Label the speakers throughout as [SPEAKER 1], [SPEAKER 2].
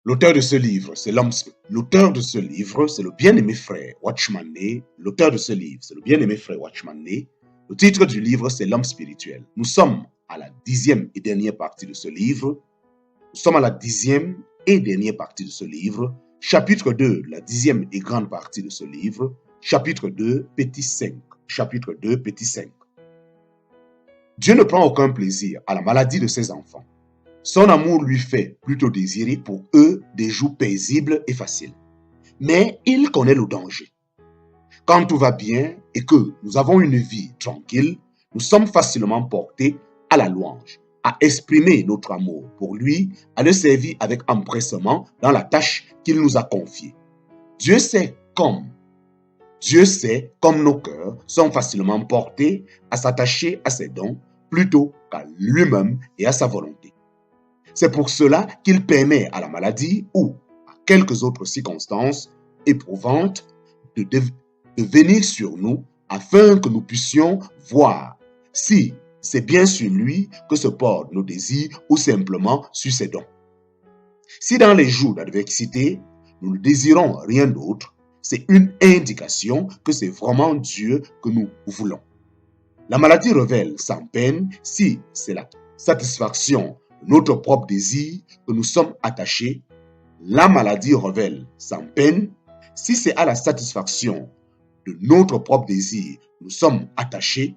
[SPEAKER 1] L'auteur de ce livre, c'est L'auteur de ce livre, c'est le bien-aimé frère Watchman Nee. L'auteur de ce livre, c'est le bien-aimé frère Watchman Nee. Le titre du livre, c'est L'homme spirituel. Nous sommes à la 10e et dernière partie de ce livre. Nous sommes à la 10e et dernière partie de ce livre. Chapitre 2, la 10e et grande partie de ce livre. Chapitre 2, petit 5. Chapitre 2, petit 5. Dieu ne prend aucun plaisir à la maladie de ses enfants. Son amour lui fait plutôt désirer pour eux des jours paisibles et faciles. Mais il connaît le danger. Quand tout va bien et que nous avons une vie tranquille, nous sommes facilement portés à la louange, à exprimer notre amour pour lui, à le servir avec empressement dans la tâche qu'il nous a confiée. Dieu sait comme nos cœurs sont facilement portés à s'attacher à ses dons plutôt qu'à lui-même et à sa volonté. C'est pour cela qu'il permet à la maladie ou à quelques autres circonstances éprouvantes de venir sur nous afin que nous puissions voir si c'est bien sur lui que se portent nos désirs ou simplement sur ses dons. Si dans les jours d'adversité, nous ne désirons rien d'autre, c'est une indication que c'est vraiment Dieu que nous voulons. La maladie révèle sans peine si c'est la satisfaction de notre propre désir que nous sommes attachés. La maladie révèle sans peine si c'est à la satisfaction de notre propre désir que nous sommes attachés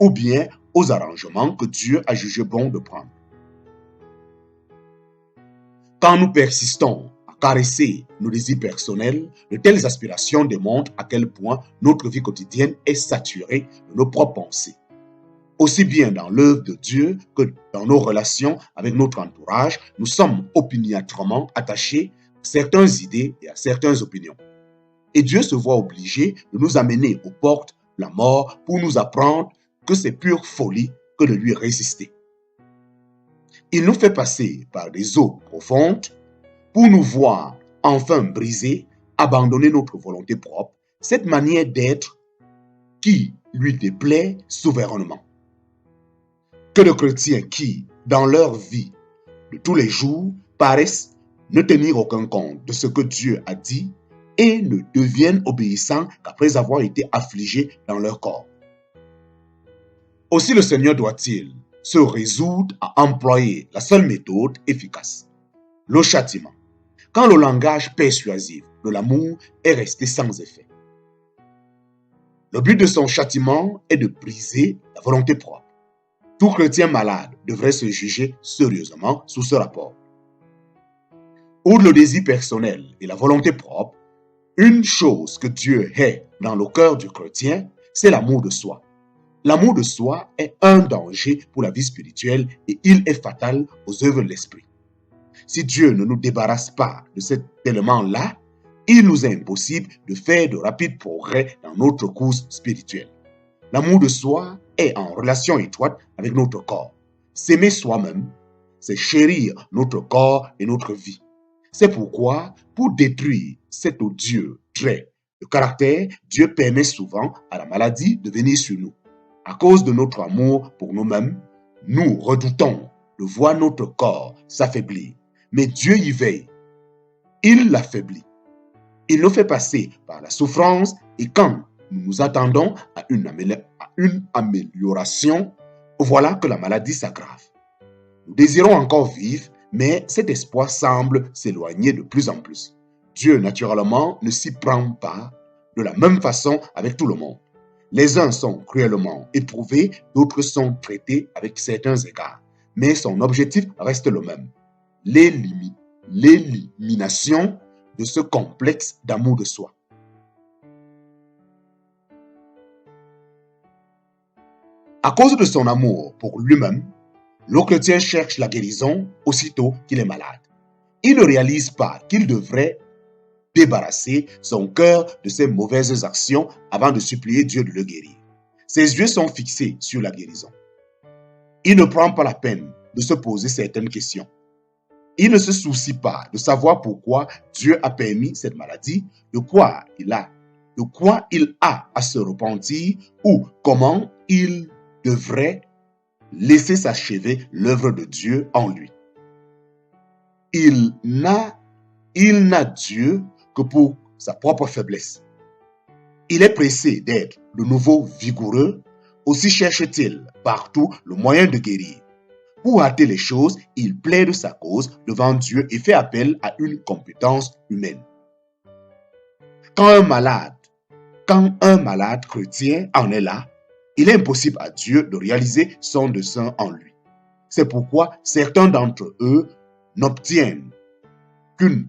[SPEAKER 1] ou bien aux arrangements que Dieu a jugé bon de prendre. Quand nous persistons à caresser nos désirs personnels, de telles aspirations démontrent à quel point notre vie quotidienne est saturée de nos propres pensées. Aussi bien dans l'œuvre de Dieu que dans nos relations avec notre entourage, nous sommes opiniâtrement attachés à certaines idées et à certaines opinions. Et Dieu se voit obligé de nous amener aux portes de la mort pour nous apprendre que c'est pure folie que de lui résister. Il nous fait passer par des eaux profondes pour nous voir enfin briser, abandonner notre volonté propre, cette manière d'être qui lui déplaît souverainement. Que de chrétiens qui, dans leur vie de tous les jours, paraissent ne tenir aucun compte de ce que Dieu a dit et ne deviennent obéissants qu'après avoir été affligés dans leur corps. Aussi le Seigneur doit-il se résoudre à employer la seule méthode efficace, le châtiment, quand le langage persuasif de l'amour est resté sans effet. Le but de son châtiment est de briser la volonté propre. Tout chrétien malade devrait se juger sérieusement sous ce rapport. Outre le désir personnel et la volonté propre, une chose que Dieu hait dans le cœur du chrétien, c'est l'amour de soi. L'amour de soi est un danger pour la vie spirituelle et il est fatal aux œuvres de l'esprit. Si Dieu ne nous débarrasse pas de cet élément-là, il nous est impossible de faire de rapides progrès dans notre course spirituelle. L'amour de soi est en relation étroite avec notre corps. S'aimer soi-même, c'est chérir notre corps et notre vie. C'est pourquoi, pour détruire cet odieux trait de caractère, Dieu permet souvent à la maladie de venir sur nous. À cause de notre amour pour nous-mêmes, nous redoutons de voir notre corps s'affaiblir. Mais Dieu y veille. Il l'affaiblit. Il nous fait passer par la souffrance et quand nous nous attendons à une amélioration, voilà que la maladie s'aggrave. Nous désirons encore vivre, mais cet espoir semble s'éloigner de plus en plus. Dieu, naturellement, ne s'y prend pas de la même façon avec tout le monde. Les uns sont cruellement éprouvés, d'autres sont traités avec certains égards. Mais son objectif reste le même, l'élimination de ce complexe d'amour de soi. À cause de son amour pour lui-même, le chrétien cherche la guérison aussitôt qu'il est malade. Il ne réalise pas qu'il devrait débarrasser son cœur de ses mauvaises actions avant de supplier Dieu de le guérir. Ses yeux sont fixés sur la guérison. Il ne prend pas la peine de se poser certaines questions. Il ne se soucie pas de savoir pourquoi Dieu a permis cette maladie, de quoi il a à se repentir ou comment il devrait laisser s'achever l'œuvre de Dieu en lui. Il n'a Il n'a Dieu que pour sa propre faiblesse. Il est pressé d'être de nouveau vigoureux, aussi cherche-t-il partout le moyen de guérir. Pour hâter les choses, il plaide sa cause devant Dieu et fait appel à une compétence humaine. Quand un malade chrétien en est là, il est impossible à Dieu de réaliser son dessein en lui. C'est pourquoi certains d'entre eux n'obtiennent qu'une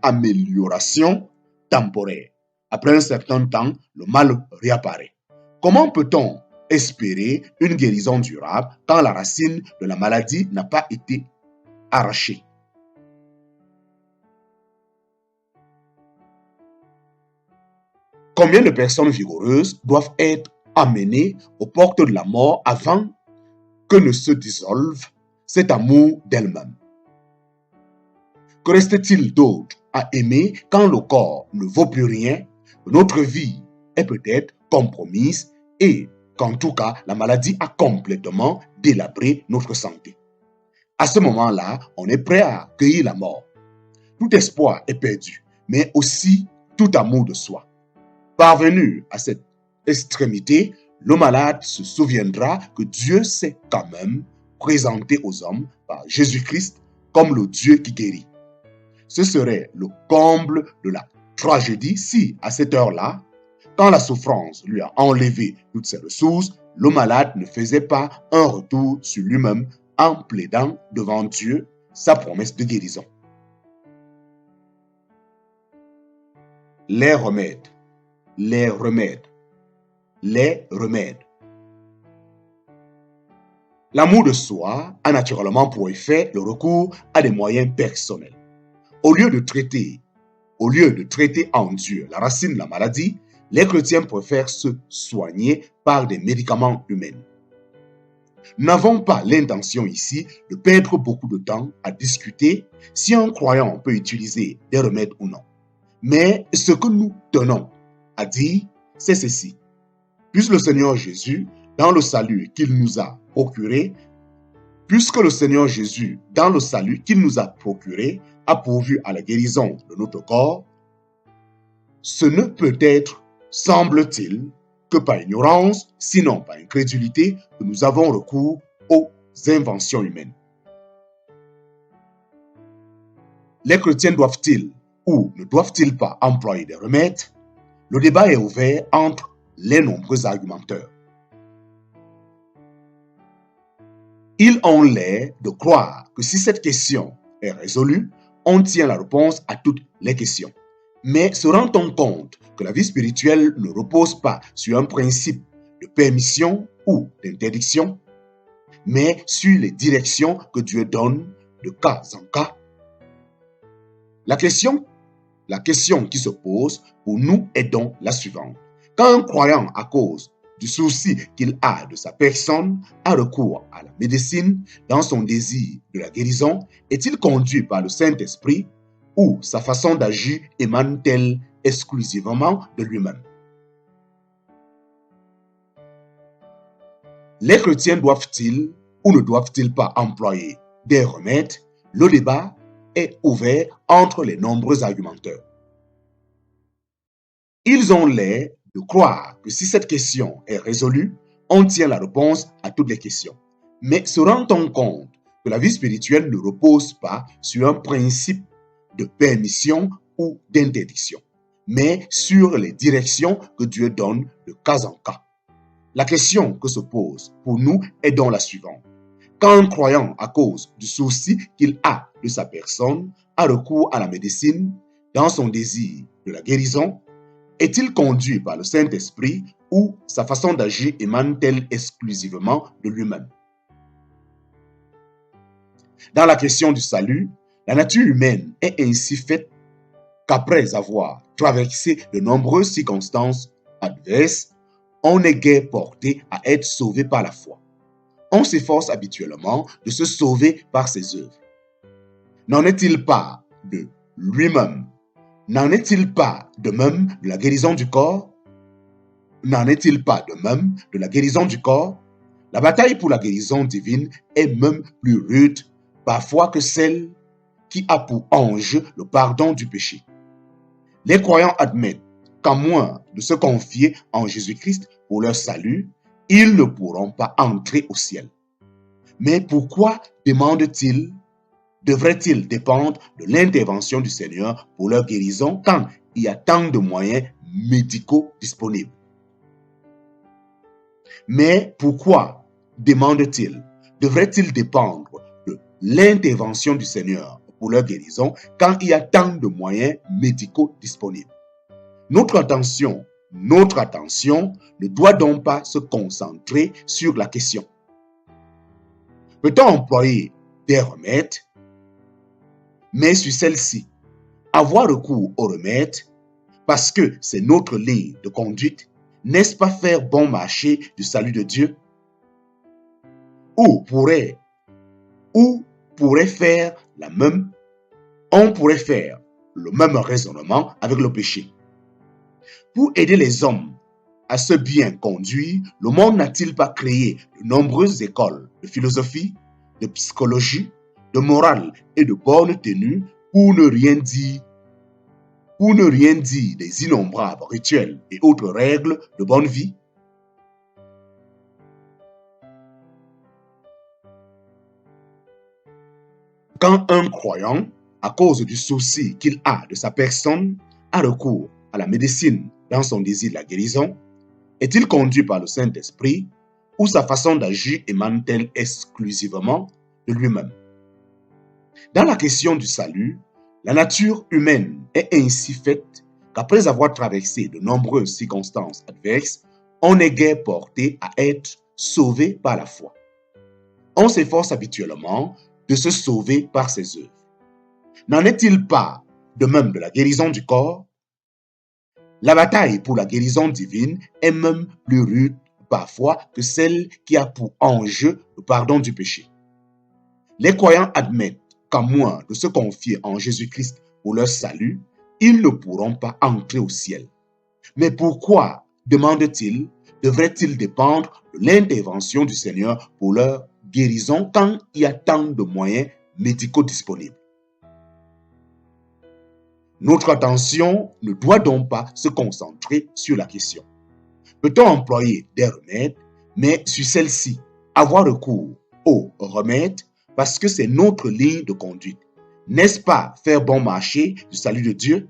[SPEAKER 1] amélioration temporaire. Après un certain temps, le mal réapparaît. Comment peut-on espérer une guérison durable quand la racine de la maladie n'a pas été arrachée? Combien de personnes vigoureuses doivent être amenées aux portes de la mort avant que ne se dissolve cet amour d'elle-même? Que reste-t-il d'autre à aimer quand le corps ne vaut plus rien, notre vie est peut-être compromise et qu'en tout cas, la maladie a complètement délabré notre santé? À ce moment-là, on est prêt à accueillir la mort. Tout espoir est perdu, mais aussi tout amour de soi. Parvenu à cette extrémité, le malade se souviendra que Dieu s'est quand même présenté aux hommes par Jésus-Christ comme le Dieu qui guérit. Ce serait le comble de la tragédie si, à cette heure-là, quand la souffrance lui a enlevé toutes ses ressources, le malade ne faisait pas un retour sur lui-même en plaidant devant Dieu sa promesse de guérison. Les remèdes. L'amour de soi a naturellement pour effet le recours à des moyens personnels. Au lieu de traiter en Dieu la racine de la maladie, les chrétiens préfèrent se soigner par des médicaments humains. Nous n'avons pas l'intention ici de perdre beaucoup de temps à discuter si un croyant peut utiliser des remèdes ou non. Mais ce que nous tenons à dire, c'est ceci. Puisque le Seigneur Jésus, dans le salut qu'il nous a procuré, a pourvu à la guérison de notre corps, ce ne peut être, semble-t-il, que par ignorance, sinon par incrédulité, que nous avons recours aux inventions humaines. Les chrétiens doivent-ils ou ne doivent-ils pas employer des remèdes? Le débat est ouvert entre les nombreux argumenteurs. Ils ont l'air de croire que si cette question est résolue, on tient la réponse à toutes les questions. Mais se rend-on compte que la vie spirituelle ne repose pas sur un principe de permission ou d'interdiction, mais sur les directions que Dieu donne de cas en cas? La question qui se pose pour nous est donc la suivante. Quand un croyant, à cause du souci qu'il a de sa personne, a recours à la médecine dans son désir de la guérison, est-il conduit par le Saint-Esprit ou sa façon d'agir émane-t-elle exclusivement de lui-même? Les chrétiens doivent-ils ou ne doivent-ils pas employer des remèdes? Le débat est ouvert entre les nombreux argumenteurs. Ils ont l'air de croire que si cette question est résolue, on tient la réponse à toutes les questions. Mais se rend-on compte que la vie spirituelle ne repose pas sur un principe de permission ou d'interdiction, mais sur les directions que Dieu donne de cas en cas? La question que se pose pour nous est donc la suivante. Quand un croyant, à cause du souci qu'il a de sa personne, a recours à la médecine dans son désir de la guérison, est-il conduit par le Saint-Esprit ou sa façon d'agir émane-t-elle exclusivement de lui-même? Dans la question du salut, la nature humaine est ainsi faite qu'après avoir traversé de nombreuses circonstances adverses, on est guère porté à être sauvé par la foi. On s'efforce habituellement de se sauver par ses œuvres. N'en est-il pas de lui-même? N'en est-il pas de même de la guérison du corps? N'en est-il pas de même de la guérison du corps? La bataille pour la guérison divine est même plus rude parfois que celle qui a pour enjeu le pardon du péché. Les croyants admettent qu'à moins de se confier en Jésus-Christ pour leur salut, ils ne pourront pas entrer au ciel. Mais pourquoi devraient-ils dépendre de l'intervention du Seigneur pour leur guérison quand il y a tant de moyens médicaux disponibles? Mais pourquoi devraient-ils dépendre de l'intervention du Seigneur pour leur guérison quand il y a tant de moyens médicaux disponibles? Notre attention ne doit donc pas se concentrer sur la question. Peut-on employer des remèdes? Mais sur celle-ci, avoir recours aux remèdes parce que c'est notre ligne de conduite, n'est-ce pas faire bon marché du salut de Dieu? On pourrait faire le même raisonnement avec le péché. Pour aider les hommes à se bien conduire, le monde n'a-t-il pas créé de nombreuses écoles de philosophie, de psychologie, de morale et de bonne tenue pour ne rien dire des innombrables rituels et autres règles de bonne vie? Quand un croyant, à cause du souci qu'il a de sa personne, a recours à la médecine dans son désir de la guérison, est-il conduit par le Saint-Esprit ou sa façon d'agir émane-t-elle exclusivement de lui-même? Dans la question du salut, la nature humaine est ainsi faite qu'après avoir traversé de nombreuses circonstances adverses, on est guère porté à être sauvé par la foi. On s'efforce habituellement de se sauver par ses œuvres. N'en est-il pas de même de la guérison du corps? La bataille pour la guérison divine est même plus rude parfois que celle qui a pour enjeu le pardon du péché. Les croyants admettent qu'à moins de se confier en Jésus-Christ pour leur salut, ils ne pourront pas entrer au ciel. Mais pourquoi, demandent-ils, devraient-ils dépendre de l'intervention du Seigneur pour leur guérison quand il y a tant de moyens médicaux disponibles? Notre attention ne doit donc pas se concentrer sur la question. Peut-on employer des remèdes, mais sur celle-ci, avoir recours aux remèdes parce que c'est notre ligne de conduite? N'est-ce pas faire bon marché du salut de Dieu?